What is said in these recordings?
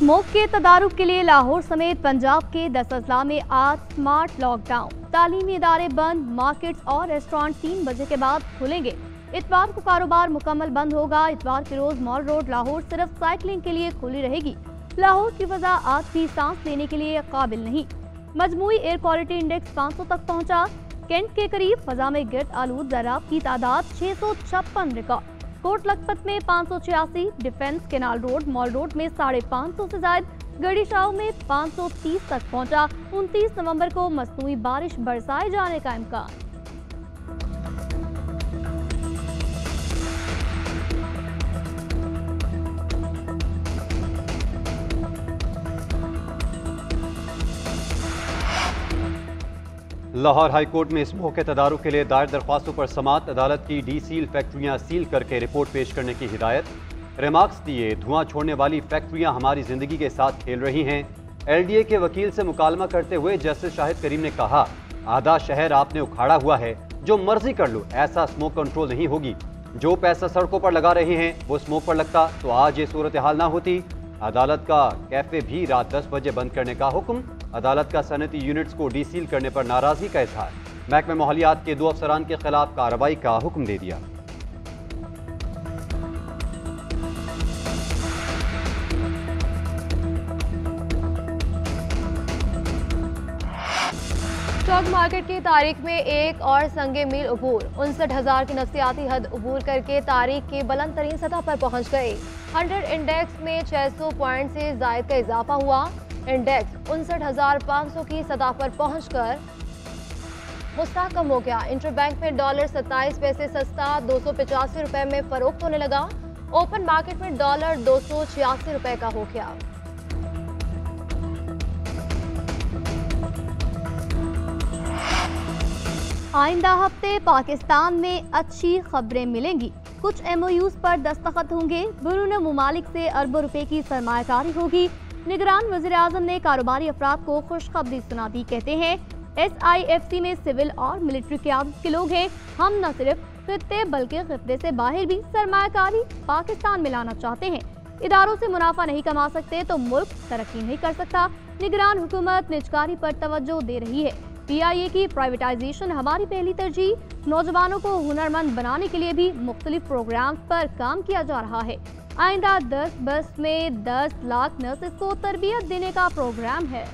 Smoke के तदारुक के लिए लाहौर समेत पंजाब के 10 अजला में आज स्मार्ट लॉकडाउन। तालीमी इदारे बंद, मार्केट्स और रेस्टोरेंट 3 बजे के बाद खुलेंगे। इतवार को कारोबार मुकम्मल बंद होगा। इतवार के रोज मॉल रोड लाहौर सिर्फ साइकिलिंग के लिए खुली रहेगी। लाहौर की फजा आज भी सांस लेने के लिए काबिल नहीं। मजमूई एयर क्वालिटी इंडेक्स 500 तक पहुंचा। कैंट के करीब फजा में गिरद आलूद ज़राब की तादाद 656 रिकॉर्ड। कोट लखपत में 586, defence canal road mall road में 550 से ज्यादा, गढ़ी शाह में 530 तक पहुंचा। 29 नवंबर को मसनूई बारिश बरसाए जाने का इम्कान। लाहौर हाई कोर्ट में स्मोक के तदारुक के लिए दायर दरख्वास्तों पर समाअत। अदालत की डी सील फैक्ट्रियां सील करके रिपोर्ट पेश करने की हिदायत। रिमार्क्स दिए, धुआं छोड़ने वाली फैक्ट्रियां हमारी जिंदगी के साथ खेल रही हैं। LDA के वकील से मुकालमा करते हुए जस्टिस शाहिद करीम ने कहा, आधा शहर आपने उखाड़ा हुआ है, जो मर्जी कर लो, ऐसा स्मोक कंट्रोल नहीं होगी। जो पैसा सड़कों पर लगा रहे हैं वो स्मोक पर लगता तो आज ये सूरत हाल ना होती। अदालत का कैफे भी रात 10 बजे बंद करने का हुक्म। अदालत का सनती यूनिट्स को डीसील करने पर नाराजगी का इजहार। महकमे माहौलियात के 2 अफसरान के खिलाफ कार्रवाई का हुक्म दे दिया। स्टॉक मार्केट की तारीख में एक और संगे मील अबूर। 59,000 की नफ्सियाती हद अबूर करके तारीख की बुलंद तरीन सतह पर पहुंच गई। 100 इंडेक्स में 600 पॉइंट से जायद का इजाफा हुआ। इंडेक्स 59,500 की सतह पर पहुंचकर मुस्तहकम हो गया। इंटरबैंक में डॉलर 27 पैसे सस्ता 285 रुपए में फरोख्त होने लगा। ओपन मार्केट में डॉलर 286 रुपए का हो गया। आइंदा हफ्ते पाकिस्तान में अच्छी खबरें मिलेंगी। कुछ MOUs पर दस्तखत होंगे। बैरून मुमालिक से अरबों रुपए की सरमायाकारी होगी। निगरान वज़ीर-ए-आज़म ने कारोबारी अफराद को खुशखबरी सुना दी। कहते हैं, SIFC में सिविल और मिलिट्री क़यादत के लोग हैं। हम न सिर्फ खित्ते बल्कि खित्ते से बाहर भी सरमायाकारी पाकिस्तान में लाना चाहते हैं। इदारों से मुनाफा नहीं कमा सकते तो मुल्क तरक्की नहीं कर सकता। निगरान हुकूमत निजकारी पर तवज्जो दे रही है। PIA की प्राइवेटाइजेशन हमारी पहली तरजीह। नौजवानों को हुनरमंद बनाने के लिए भी मुख्तलिफ प्रोग्राम पर काम किया जा रहा है। आइंदा 10 बस में 10 लाख नर्सेस को तरबियत देने का प्रोग्राम है।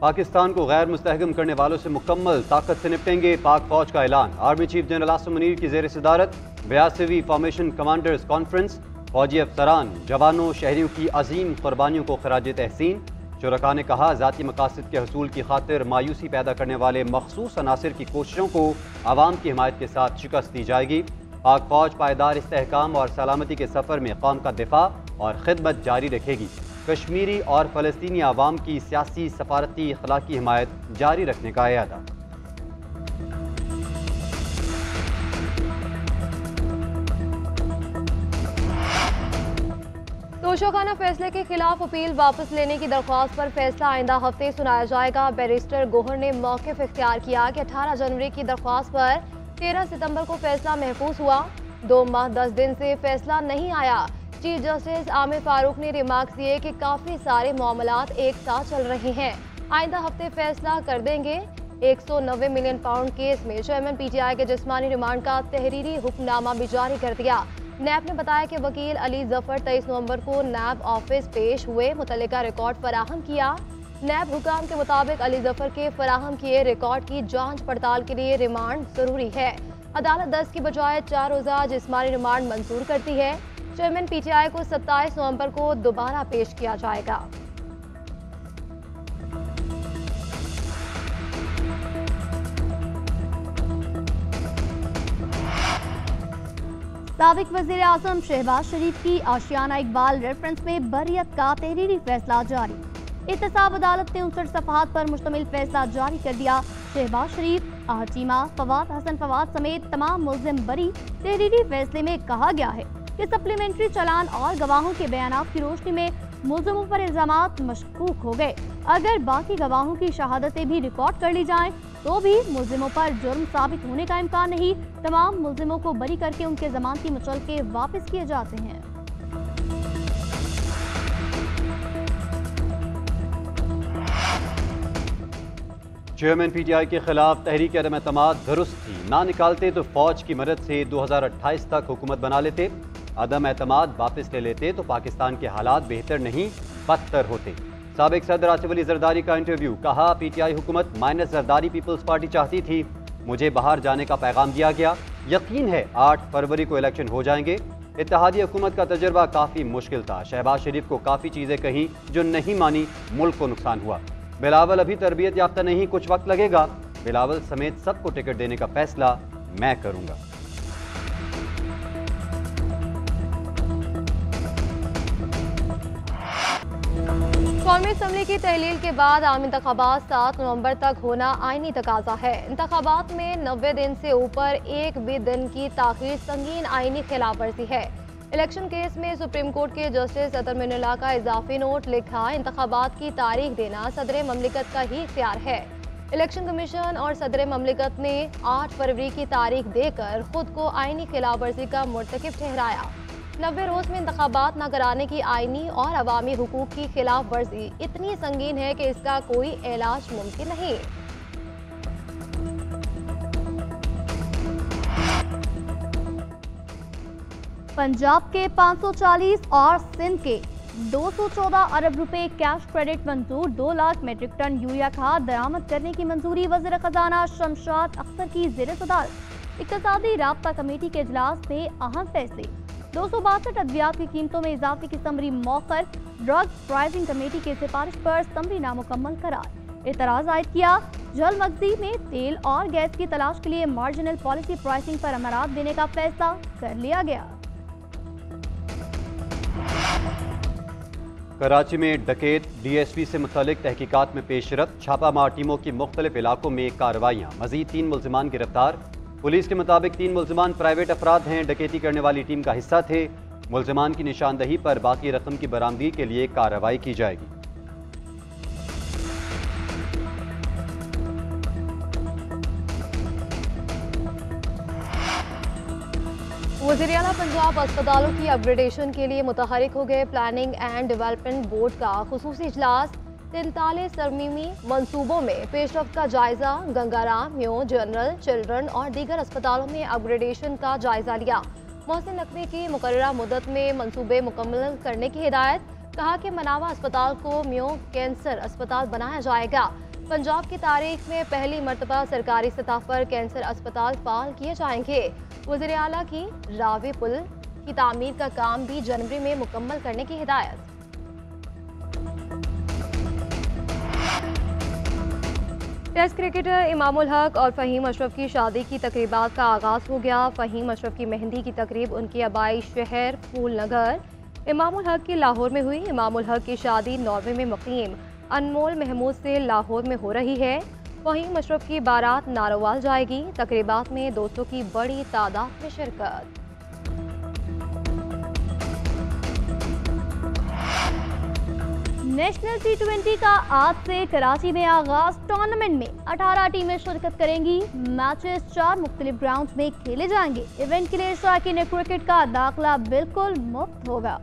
पाकिस्तान को गैर मुस्तहकम करने वालों से मुकम्मल ताकत से निपटेंगे, पाक फौज का ऐलान। Army chief general Asim Munir की ज़ेर सदारत 82वीं फॉर्मेशन कमांडर्स कॉन्फ्रेंस। फौजी अफसरान, जवानों, शहरियों की अजीम कुर्बानियों को खराज तहसीन। शुरका ने कहा, ज़ाती मकासद के हसूल की खातिर मायूसी पैदा करने वाले मखसूस अनासिर की कोशिशों को आवाम की हिमायत के साथ शिकस्त दी जाएगी। पाक फौज पायदार इस्तेहकाम और सलामती के सफ़र में कौम का दिफा और खिदमत जारी रखेगी। कश्मीरी और फ़लस्तीनी आवाम की सियासी, सफारती, अखलाकी हिमायत जारी रखने का इरादा। तोशाखाना फैसले के खिलाफ अपील वापस लेने की दरख्वास्त पर फैसला आइंदा हफ्ते सुनाया जाएगा। बैरिस्टर गोहर ने मौक़िफ़ इख्तियार किया कि 18 जनवरी की दरख्वास्त पर 13 सितंबर को फैसला महफूज हुआ। 2 माह 10 दिन से फैसला नहीं आया। चीफ जस्टिस आमिर फारूक ने रिमार्क्स दिए कि काफ़ी सारे मामलात एक साथ चल रहे हैं, आइंदा हफ्ते फैसला कर देंगे। 190 मिलियन पाउंड केस में चेयरमैन PTI के जिस्मानी रिमांड का तहरीरी हुक्मनामा भी जारी कर दिया। नैब ने बताया कि वकील अली जफर 23 नवंबर को नैब ऑफिस पेश हुए, मुतल्लिका रिकॉर्ड फराहम किया। नैब हुकाम के मुताबिक अली जफर के फराहम किए रिकॉर्ड की जांच पड़ताल के लिए रिमांड जरूरी है। अदालत 10 की बजाय 4 रोज़ा जिस्मानी रिमांड मंजूर करती है। चेयरमैन PTI को 27 नवंबर को दोबारा पेश किया जाएगा। साबिक वज़ीर-ए-आज़म शहबाज शरीफ की आशियाना इकबाल रेफरेंस में बरियत का तहरीरी फैसला जारी। एहतसाब अदालत ने 59 सफ़हात पर मुश्तमिल फैसला जारी कर दिया। शहबाज शरीफ, चीमा, फवाद हसन फवाद समेत तमाम मुल्ज़िम बरी। तहरीरी फैसले में कहा गया है कि सप्लीमेंट्री चालान और गवाहों के बयानात की रोशनी में मुल्ज़िमों पर इल्ज़ामात मशकूक हो गए। अगर बाकी गवाहों की शहादतें भी रिकॉर्ड कर ली जाएं तो भी मुलजिमों पर जुर्म साबित होने का इम्कान नहीं। तमाम मुलजिमों को बरी करके उनके जमानती मुचलके वापस किए जाते हैं। चेयरमैन पीटीआई के खिलाफ तहरीक अदम एतमाद दुरुस्त थी, ना निकालते तो फौज की मदद से 2028 तक हुकूमत बना लेते। अदम एतमाद वापस ले लेते तो पाकिस्तान के हालात बेहतर नहीं बदतर होते। साबिक सदर आसिफ अली जरदारी का इंटरव्यू, कहा पीटीआई हुकूमत माइनस जरदारी पीपल्स पार्टी चाहती थी, मुझे बाहर जाने का पैगाम दिया गया, यकीन है 8 फरवरी को इलेक्शन हो जाएंगे। इत्तेहादी हुकूमत का तजर्बा काफ़ी मुश्किल था, शहबाज शरीफ को काफ़ी चीज़ें कहीं जो नहीं मानी, मुल्क को नुकसान हुआ। बिलावल अभी तरबियत याफ्ता नहीं, कुछ वक्त लगेगा, बिलावल समेत सबको टिकट देने का फैसला मैं करूंगा। कौमी असम्बली की तहलील के बाद आम इंतखाबात 7 नवंबर तक होना आईनी तकाजा है। इंतखाबात में 90 दिन से ऊपर एक भी दिन की ताखीर संगीन आईनी खिलाफ वर्जी है। इलेक्शन केस में सुप्रीम कोर्ट के जस्टिस अतर मिनुल्लाह का इजाफी नोट लिखा, इंतखाबात की तारीख देना सदर ममलिकत का ही इख्तियार है। इलेक्शन कमीशन और सदर ममलिकत ने 8 फरवरी की तारीख देकर खुद को आईनी खिलाफ वर्जी का मुर्तकिब ठहराया। 90 रोज में इंतखाबात न कराने की आईनी और अवामी हुकूक की खिलाफ वर्जी इतनी संगीन है कि इसका कोई इलाज मुमकिन नहीं। पंजाब के 540 और सिंध के 214 अरब रुपए कैश क्रेडिट मंजूर। 2 लाख मीट्रिक टन यूरिया खाद बरामद करने की मंजूरी। वज़ीर खजाना शमशाद अख्तर की ज़ेर सदारत इक़्तिसादी राब्ता कमेटी के इजलास में अहम फैसले। 262 अद्वियात की कीमतों में इजाफे की समरी मौखर। ड्रग प्राइसिंग कमेटी की सिफारिश पर समरी नामुकम्मल करार। एतराज आयद किया। जलमगजी में तेल और गैस की तलाश के लिए मार्जिनल पॉलिसी प्राइसिंग पर अमरात देने का फैसला कर लिया गया। कराची में डकैत डीएसपी से मुतालिक तहकीकात में पेशरफ्त। छापामार टीमों की मुख्तलिफ इलाकों में कार्रवाइयाँ। मजीद 3 मुल्जिमान गिरफ्तार। पुलिस के मुताबिक 3 मुल्जिमान प्राइवेट अफराद हैं, डकैती करने वाली टीम का हिस्सा थे। मुल्जिमान की निशानदही पर बाकी रकम की बरामदगी के लिए कार्रवाई की जाएगी। वज़ीर-ए-आला पंजाब अस्पतालों की अपग्रेडेशन के लिए मुतहरिक हो गए। प्लानिंग एंड डेवलपमेंट बोर्ड का खुसूसी इजलास। 43 तरमीमी मंसूबों में पेशरफ्त का जायजा। गंगाराम, म्यो, जनरल, चिल्ड्रन और दीगर अस्पतालों में अपग्रेडेशन का जायजा लिया। मोहसिन नकवी की मुकर्ररा मुद्दत में मंसूबे मुकम्मल करने की हिदायत। कहा कि मनावा अस्पताल को म्यो कैंसर अस्पताल बनाया जाएगा। पंजाब की तारीख में पहली मरतबा सरकारी सतह पर कैंसर अस्पताल फाल किए जाएंगे। वज़ीर आला की रावी पुल की तामीर का काम भी जनवरी में मुकम्मल करने की हिदायत। टेस्ट क्रिकेटर इमामुल हक और फ़हीम अशरफ की शादी की तकरीबात का आगाज़ हो गया। फ़हीम अशरफ की मेहंदी की तकरीब उनकी आबाई शहर फूल नगर इमामुल हक की लाहौर में हुई। इमामुल हक की शादी नॉर्वे में मुकीम अनमोल महमूद से लाहौर में हो रही है। फ़हीम अशरफ की बारात नारोवाल जाएगी। तकरीबात में दोस्तों की बड़ी तादाद में शिरकत। नेशनल T20 का आज से कराची में आगाज। टूर्नामेंट में 18 टीमें शिरकत करेंगी। मैचेस 4 मुख्तलिफ ग्राउंड्स में खेले जाएंगे। इवेंट के लिए शौकीन क्रिकेट का दाखिला बिल्कुल मुफ्त होगा।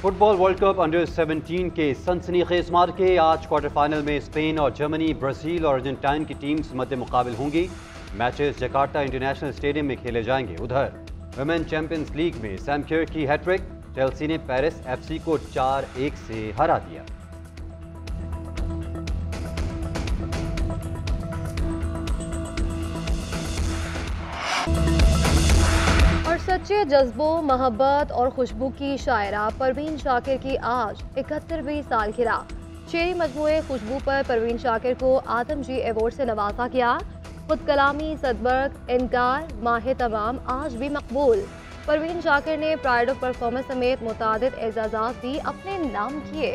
फुटबॉल वर्ल्ड कप अंडर 17 के सनसनीखेज मार्के। आज क्वार्टर फाइनल में स्पेन और जर्मनी, ब्राजील और अर्जेंटाइन की टीम्स मद्दे मुकाबिल होंगी। मैचेस जकार्ता इंटरनेशनल स्टेडियम में खेले जाएंगे। उधर वुमेन चैंपियंस लीग में सैम केयर की हैट्रिक। चेल्सी ने पेरिस एफसी को 4-1 से हरा दिया। और सच्चे जज्बों, मोहब्बत और खुशबू की शायरा परवीन शाकिर की आज 71वीं सालगिरह। शेरी मजमूए खुशबू पर परवीन शाकिर को आदमजी अवार्ड से नवाजा गया। खुद कलामी, सदबर्ग, इनकार, माहे तमाम आज भी मकबूल। परवीन शाकिर ने प्राइड ऑफ परफॉर्मेंस समेत मुतादिद एजाज़ात भी अपने नाम किए।